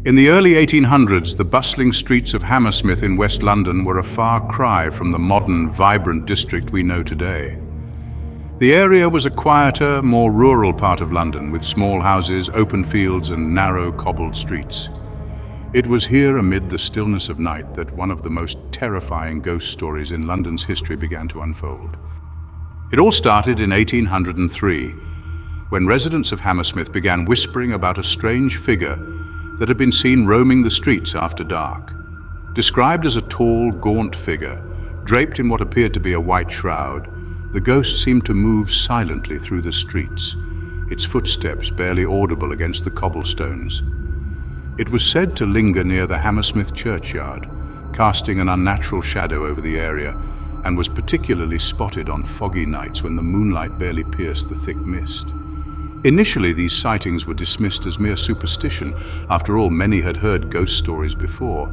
In the early 1800s, the bustling streets of Hammersmith in West London were a far cry from the modern, vibrant district we know today. The area was a quieter, more rural part of London, with small houses, open fields, and narrow, cobbled streets. It was here, amid the stillness of night, that one of the most terrifying ghost stories in London's history began to unfold. It all started in 1803, when residents of Hammersmith began whispering about a strange figure that had been seen roaming the streets after dark. Described as a tall, gaunt figure, draped in what appeared to be a white shroud, the ghost seemed to move silently through the streets, its footsteps barely audible against the cobblestones. It was said to linger near the Hammersmith churchyard, casting an unnatural shadow over the area, and was particularly spotted on foggy nights when the moonlight barely pierced the thick mist. Initially, these sightings were dismissed as mere superstition. After all, many had heard ghost stories before.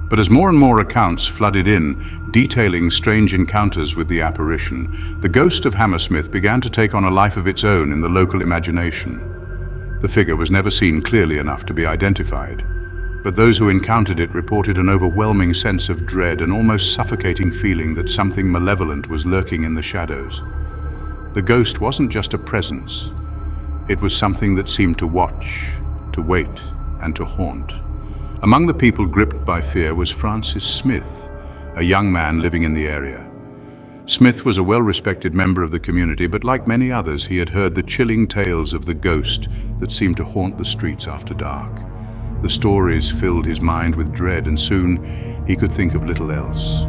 But as more and more accounts flooded in, detailing strange encounters with the apparition, the ghost of Hammersmith began to take on a life of its own in the local imagination. The figure was never seen clearly enough to be identified, but those who encountered it reported an overwhelming sense of dread, an almost suffocating feeling that something malevolent was lurking in the shadows. The ghost wasn't just a presence. It was something that seemed to watch, to wait, and to haunt. Among the people gripped by fear was Francis Smith, a young man living in the area. Smith was a well-respected member of the community, but like many others, he had heard the chilling tales of the ghost that seemed to haunt the streets after dark. The stories filled his mind with dread, and soon he could think of little else.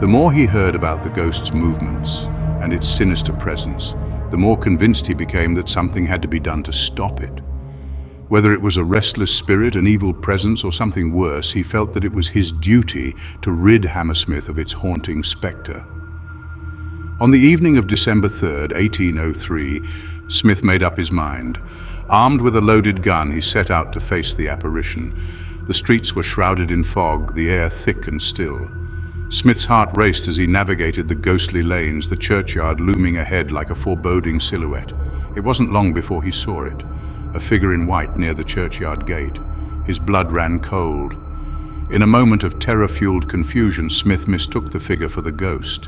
The more he heard about the ghost's movements and its sinister presence, the more convinced he became that something had to be done to stop it. Whether it was a restless spirit, an evil presence, or something worse, he felt that it was his duty to rid Hammersmith of its haunting spectre. On the evening of December 3rd, 1803, Smith made up his mind. Armed with a loaded gun, he set out to face the apparition. The streets were shrouded in fog, the air thick and still. Smith's heart raced as he navigated the ghostly lanes, the churchyard looming ahead like a foreboding silhouette. It wasn't long before he saw it, a figure in white near the churchyard gate. His blood ran cold. In a moment of terror-fueled confusion, Smith mistook the figure for the ghost.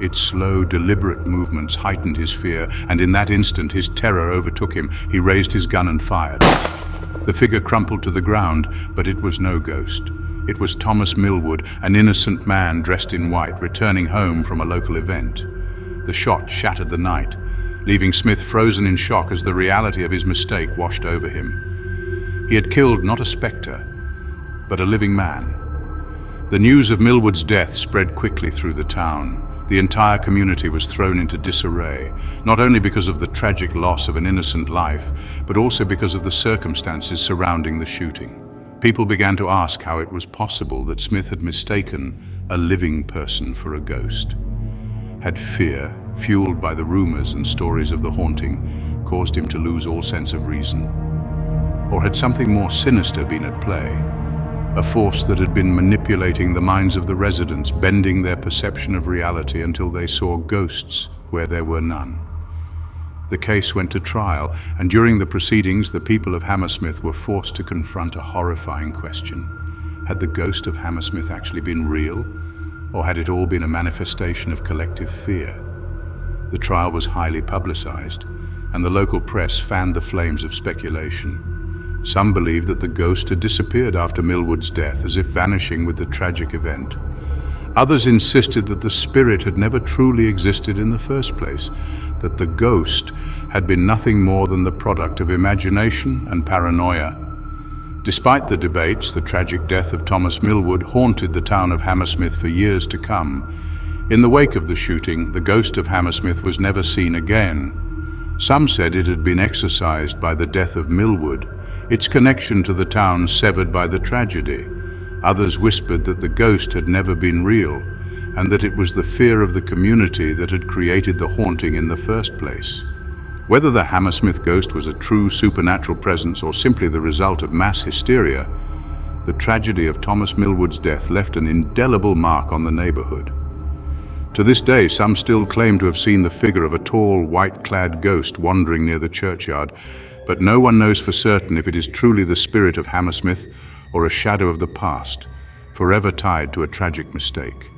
Its slow, deliberate movements heightened his fear, and in that instant his terror overtook him. He raised his gun and fired. The figure crumpled to the ground, but it was no ghost. It was Thomas Millwood, an innocent man dressed in white, returning home from a local event. The shot shattered the night, leaving Smith frozen in shock as the reality of his mistake washed over him. He had killed not a spectre, but a living man. The news of Millwood's death spread quickly through the town. The entire community was thrown into disarray, not only because of the tragic loss of an innocent life, but also because of the circumstances surrounding the shooting. People began to ask how it was possible that Smith had mistaken a living person for a ghost. Had fear, fueled by the rumors and stories of the haunting, caused him to lose all sense of reason? Or had something more sinister been at play? A force that had been manipulating the minds of the residents, bending their perception of reality until they saw ghosts where there were none. The case went to trial, and during the proceedings, the people of Hammersmith were forced to confront a horrifying question. Had the ghost of Hammersmith actually been real, or had it all been a manifestation of collective fear? The trial was highly publicized, and the local press fanned the flames of speculation. Some believed that the ghost had disappeared after Millwood's death, as if vanishing with the tragic event. Others insisted that the spirit had never truly existed in the first place, that the ghost had been nothing more than the product of imagination and paranoia. Despite the debates, the tragic death of Thomas Millwood haunted the town of Hammersmith for years to come. In the wake of the shooting, the ghost of Hammersmith was never seen again. Some said it had been exorcised by the death of Millwood, its connection to the town severed by the tragedy. Others whispered that the ghost had never been real, and that it was the fear of the community that had created the haunting in the first place. Whether the Hammersmith ghost was a true supernatural presence or simply the result of mass hysteria, the tragedy of Thomas Millwood's death left an indelible mark on the neighborhood. To this day, some still claim to have seen the figure of a tall, white-clad ghost wandering near the churchyard. but no one knows for certain if it is truly the spirit of Hammersmith or a shadow of the past, forever tied to a tragic mistake.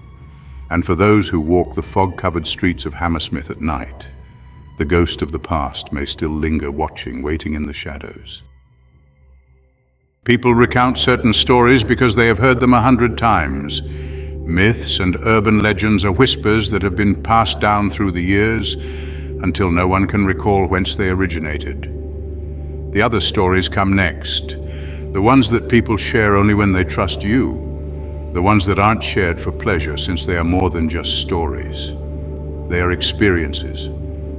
And for those who walk the fog-covered streets of Hammersmith at night, the ghost of the past may still linger watching, waiting in the shadows. People recount certain stories because they have heard them 100 times. Myths and urban legends are whispers that have been passed down through the years until no one can recall whence they originated. The other stories come next, the ones that people share only when they trust you, the ones that aren't shared for pleasure since they are more than just stories. They are experiences.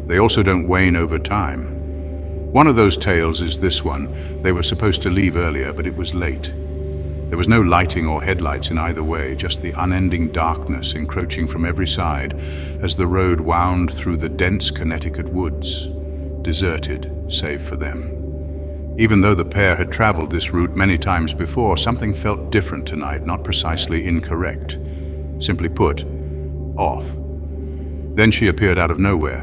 They also don't wane over time. One of those tales is this one. They were supposed to leave earlier, but it was late. There was no lighting or headlights in either way, just the unending darkness encroaching from every side as the road wound through the dense Connecticut woods, deserted save for them. Even though the pair had traveled this route many times before, something felt different tonight, not precisely incorrect. Simply put, off. Then she appeared out of nowhere.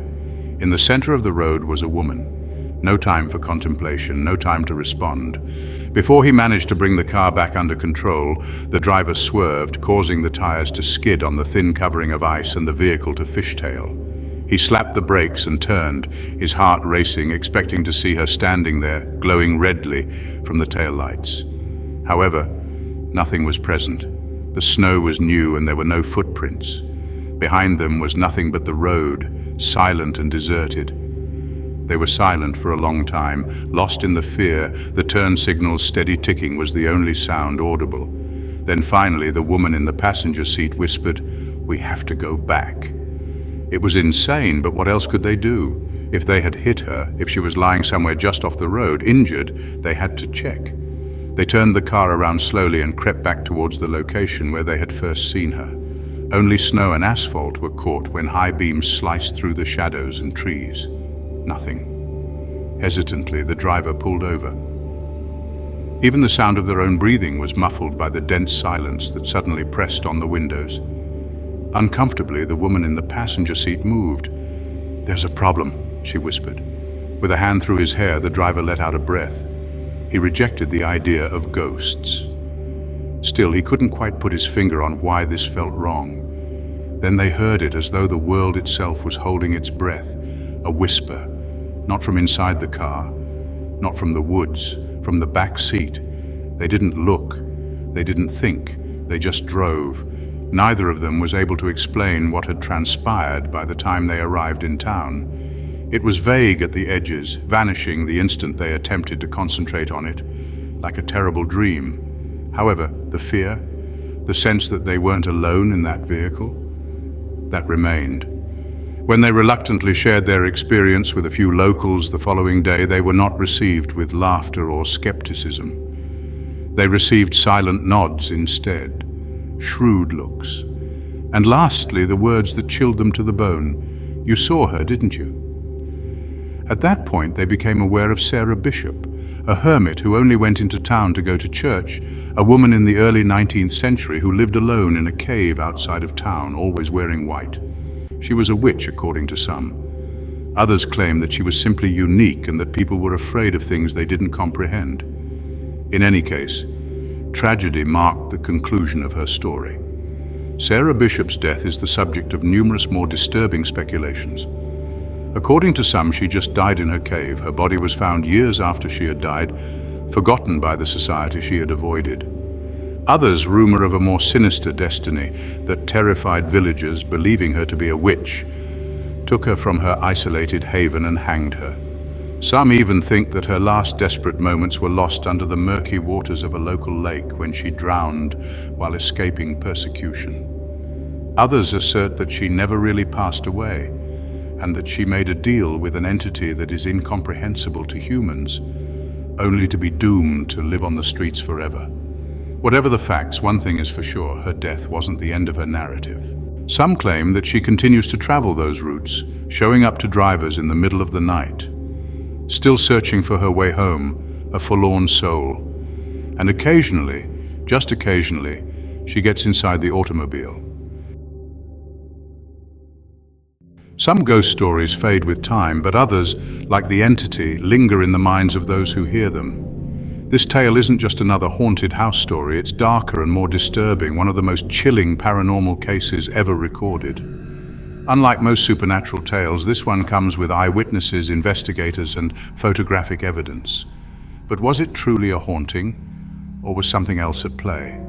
In the center of the road was a woman. No time for contemplation, no time to respond. Before he managed to bring the car back under control, the driver swerved, causing the tires to skid on the thin covering of ice and the vehicle to fishtail. He slapped the brakes and turned, his heart racing, expecting to see her standing there, glowing redly from the taillights. However, nothing was present. The snow was new and there were no footprints. Behind them was nothing but the road, silent and deserted. They were silent for a long time, lost in the fear. The turn signal's steady ticking was the only sound audible. Then finally, the woman in the passenger seat whispered, "We have to go back." It was insane, but what else could they do? If they had hit her, if she was lying somewhere just off the road, injured, they had to check. They turned the car around slowly and crept back towards the location where they had first seen her. Only snow and asphalt were caught when high beams sliced through the shadows and trees. Nothing. Hesitantly, the driver pulled over. Even the sound of their own breathing was muffled by the dense silence that suddenly pressed on the windows. Uncomfortably, the woman in the passenger seat moved. "There's a problem," she whispered. With a hand through his hair, the driver let out a breath. He rejected the idea of ghosts. Still, he couldn't quite put his finger on why this felt wrong. Then they heard it as though the world itself was holding its breath, a whisper, not from inside the car, not from the woods, from the back seat. They didn't look, they didn't think, they just drove. Neither of them was able to explain what had transpired by the time they arrived in town. It was vague at the edges, vanishing the instant they attempted to concentrate on it, like a terrible dream. However, the fear, the sense that they weren't alone in that vehicle, that remained. When they reluctantly shared their experience with a few locals the following day, they were not received with laughter or skepticism. They received silent nods instead, shrewd looks, and lastly, the words that chilled them to the bone. "You saw her, didn't you?" At that point, they became aware of Sarah Bishop, a hermit who only went into town to go to church, a woman in the early 19th century who lived alone in a cave outside of town, always wearing white. She was a witch, according to some. Others claim that she was simply unique and that people were afraid of things they didn't comprehend. In any case, tragedy marked the conclusion of her story. Sarah Bishop's death is the subject of numerous more disturbing speculations. According to some, she just died in her cave. Her body was found years after she had died, forgotten by the society she had avoided. Others rumor of a more sinister destiny that terrified villagers, believing her to be a witch, took her from her isolated haven and hanged her. Some even think that her last desperate moments were lost under the murky waters of a local lake when she drowned while escaping persecution. Others assert that she never really passed away, and that she made a deal with an entity that is incomprehensible to humans, only to be doomed to live on the streets forever. Whatever the facts, one thing is for sure, her death wasn't the end of her narrative. Some claim that she continues to travel those routes, showing up to drivers in the middle of the night, still searching for her way home, a forlorn soul. And occasionally, just occasionally, she gets inside the automobile. Some ghost stories fade with time, but others, like the entity, linger in the minds of those who hear them. This tale isn't just another haunted house story, it's darker and more disturbing, one of the most chilling paranormal cases ever recorded. Unlike most supernatural tales, this one comes with eyewitnesses, investigators, and photographic evidence. But was it truly a haunting, or was something else at play?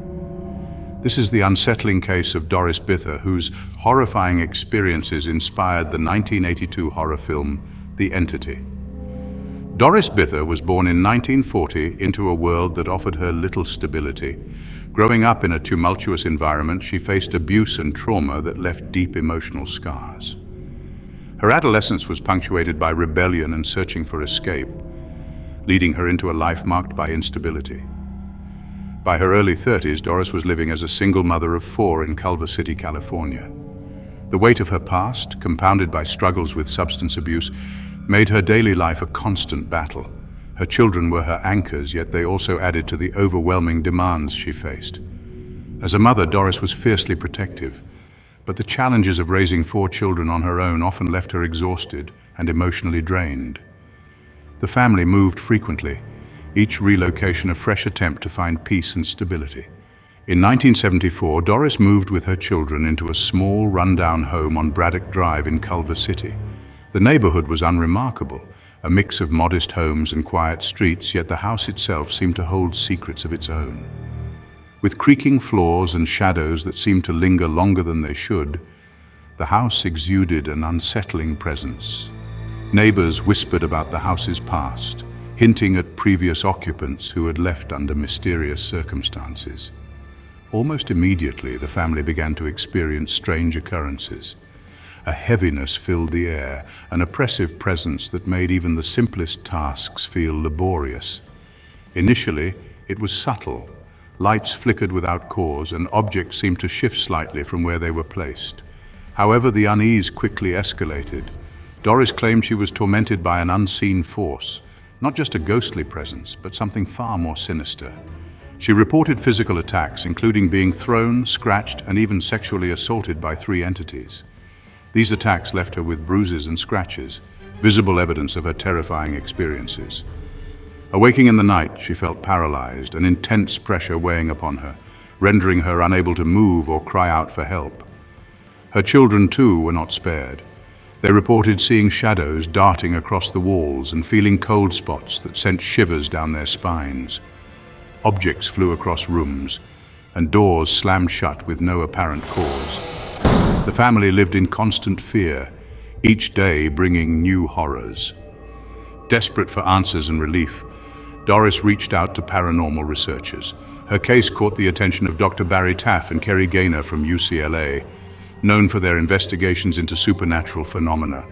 This is the unsettling case of Doris Bither, whose horrifying experiences inspired the 1982 horror film, The Entity. Doris Bither was born in 1940 into a world that offered her little stability. Growing up in a tumultuous environment, she faced abuse and trauma that left deep emotional scars. Her adolescence was punctuated by rebellion and searching for escape, leading her into a life marked by instability. By her early 30s, Doris was living as a single mother of 4 in Culver City, California. The weight of her past, compounded by struggles with substance abuse, made her daily life a constant battle. Her children were her anchors, yet they also added to the overwhelming demands she faced. As a mother, Doris was fiercely protective, but the challenges of raising 4 children on her own often left her exhausted and emotionally drained. The family moved frequently, each relocation a fresh attempt to find peace and stability. In 1974, Doris moved with her children into a small, rundown home on Braddock Drive in Culver City. The neighborhood was unremarkable, a mix of modest homes and quiet streets, yet the house itself seemed to hold secrets of its own. With creaking floors and shadows that seemed to linger longer than they should, the house exuded an unsettling presence. Neighbors whispered about the house's past, hinting at previous occupants who had left under mysterious circumstances. Almost immediately, the family began to experience strange occurrences. A heaviness filled the air, an oppressive presence that made even the simplest tasks feel laborious. Initially, it was subtle. Lights flickered without cause, and objects seemed to shift slightly from where they were placed. However, the unease quickly escalated. Doris claimed she was tormented by an unseen force, not just a ghostly presence, but something far more sinister. She reported physical attacks, including being thrown, scratched, and even sexually assaulted by 3 entities. These attacks left her with bruises and scratches, visible evidence of her terrifying experiences. Awaking in the night, she felt paralyzed, an intense pressure weighing upon her, rendering her unable to move or cry out for help. Her children, too, were not spared. They reported seeing shadows darting across the walls and feeling cold spots that sent shivers down their spines. Objects flew across rooms, and doors slammed shut with no apparent cause. The family lived in constant fear, each day bringing new horrors. Desperate for answers and relief, Doris reached out to paranormal researchers. Her case caught the attention of Dr. Barry Taff and Kerry Gaynor from UCLA, known for their investigations into supernatural phenomena.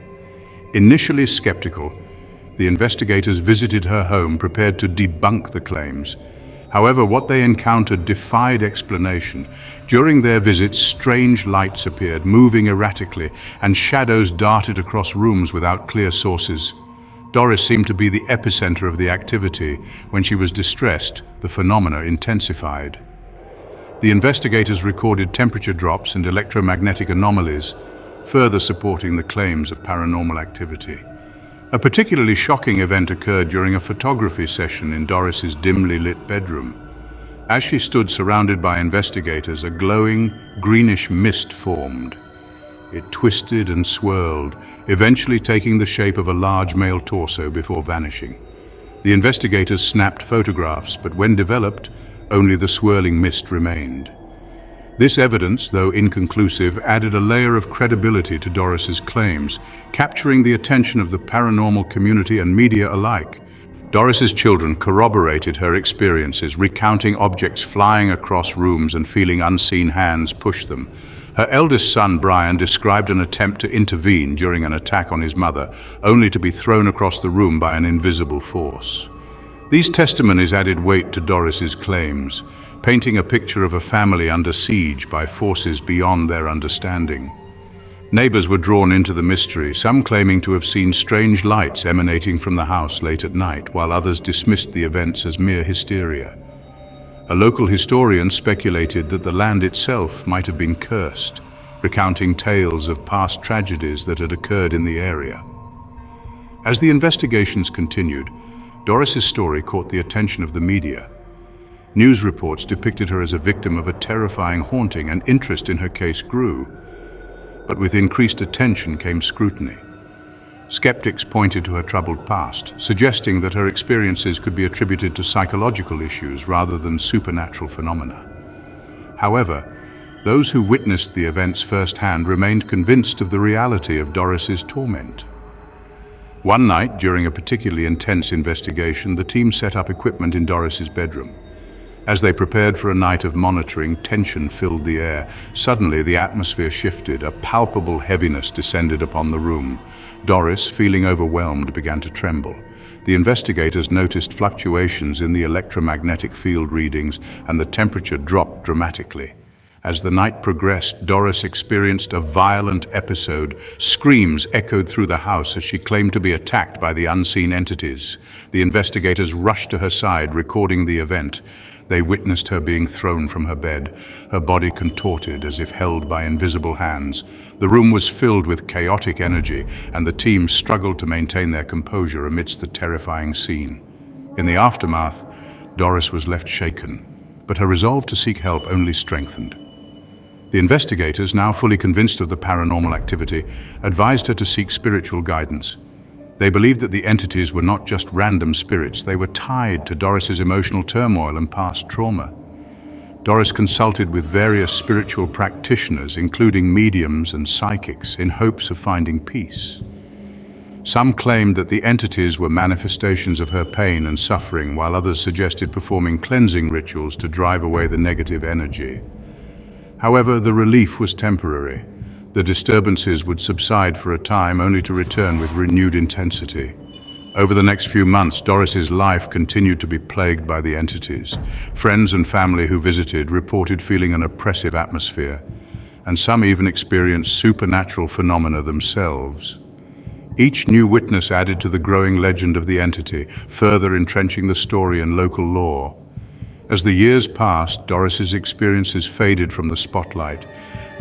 Initially skeptical, the investigators visited her home prepared to debunk the claims. However, what they encountered defied explanation. During their visits, strange lights appeared, moving erratically, and shadows darted across rooms without clear sources. Doris seemed to be the epicenter of the activity. When she was distressed, the phenomena intensified. The investigators recorded temperature drops and electromagnetic anomalies, further supporting the claims of paranormal activity. A particularly shocking event occurred during a photography session in Doris's dimly lit bedroom. As she stood surrounded by investigators, a glowing, greenish mist formed. It twisted and swirled, eventually taking the shape of a large male torso before vanishing. The investigators snapped photographs, but when developed, only the swirling mist remained. This evidence, though inconclusive, added a layer of credibility to Doris's claims, capturing the attention of the paranormal community and media alike. Doris's children corroborated her experiences, recounting objects flying across rooms and feeling unseen hands push them. Her eldest son, Brian, described an attempt to intervene during an attack on his mother, only to be thrown across the room by an invisible force. These testimonies added weight to Doris's claims, painting a picture of a family under siege by forces beyond their understanding. Neighbors were drawn into the mystery, some claiming to have seen strange lights emanating from the house late at night, while others dismissed the events as mere hysteria. A local historian speculated that the land itself might have been cursed, recounting tales of past tragedies that had occurred in the area. As the investigations continued, Doris's story caught the attention of the media. News reports depicted her as a victim of a terrifying haunting, and interest in her case grew. But with increased attention came scrutiny. Skeptics pointed to her troubled past, suggesting that her experiences could be attributed to psychological issues rather than supernatural phenomena. However, those who witnessed the events firsthand remained convinced of the reality of Doris's torment. One night, during a particularly intense investigation, the team set up equipment in Doris's bedroom. As they prepared for a night of monitoring, tension filled the air. Suddenly, the atmosphere shifted. A palpable heaviness descended upon the room. Doris, feeling overwhelmed, began to tremble. The investigators noticed fluctuations in the electromagnetic field readings, and the temperature dropped dramatically. As the night progressed, Doris experienced a violent episode. Screams echoed through the house as she claimed to be attacked by the unseen entities. The investigators rushed to her side, recording the event. They witnessed her being thrown from her bed, her body contorted as if held by invisible hands. The room was filled with chaotic energy, and the team struggled to maintain their composure amidst the terrifying scene. In the aftermath, Doris was left shaken, but her resolve to seek help only strengthened. The investigators, now fully convinced of the paranormal activity, advised her to seek spiritual guidance. They believed that the entities were not just random spirits, they were tied to Doris's emotional turmoil and past trauma. Doris consulted with various spiritual practitioners, including mediums and psychics, in hopes of finding peace. Some claimed that the entities were manifestations of her pain and suffering, while others suggested performing cleansing rituals to drive away the negative energy. However, the relief was temporary. The disturbances would subside for a time, only to return with renewed intensity. Over the next few months, Doris's life continued to be plagued by the entities. Friends and family who visited reported feeling an oppressive atmosphere, and some even experienced supernatural phenomena themselves. Each new witness added to the growing legend of the entity, further entrenching the story in local lore. As the years passed, Doris's experiences faded from the spotlight,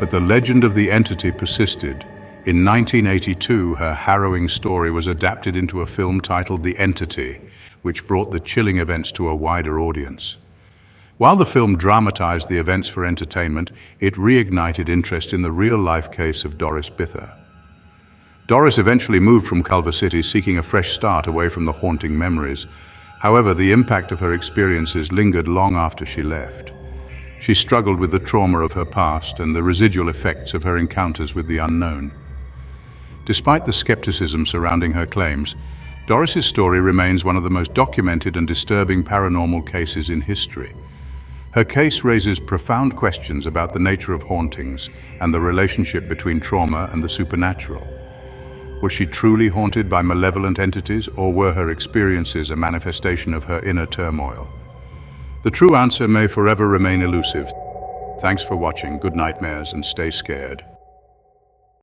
but the legend of the entity persisted. In 1982, her harrowing story was adapted into a film titled The Entity, which brought the chilling events to a wider audience. While the film dramatized the events for entertainment, it reignited interest in the real-life case of Doris Bither. Doris eventually moved from Culver City, seeking a fresh start away from the haunting memories. However, the impact of her experiences lingered long after she left. She struggled with the trauma of her past and the residual effects of her encounters with the unknown. Despite the skepticism surrounding her claims, Doris's story remains one of the most documented and disturbing paranormal cases in history. Her case raises profound questions about the nature of hauntings and the relationship between trauma and the supernatural. Was she truly haunted by malevolent entities, or were her experiences a manifestation of her inner turmoil? The true answer may forever remain elusive. Thanks for watching. Good nightmares and stay scared.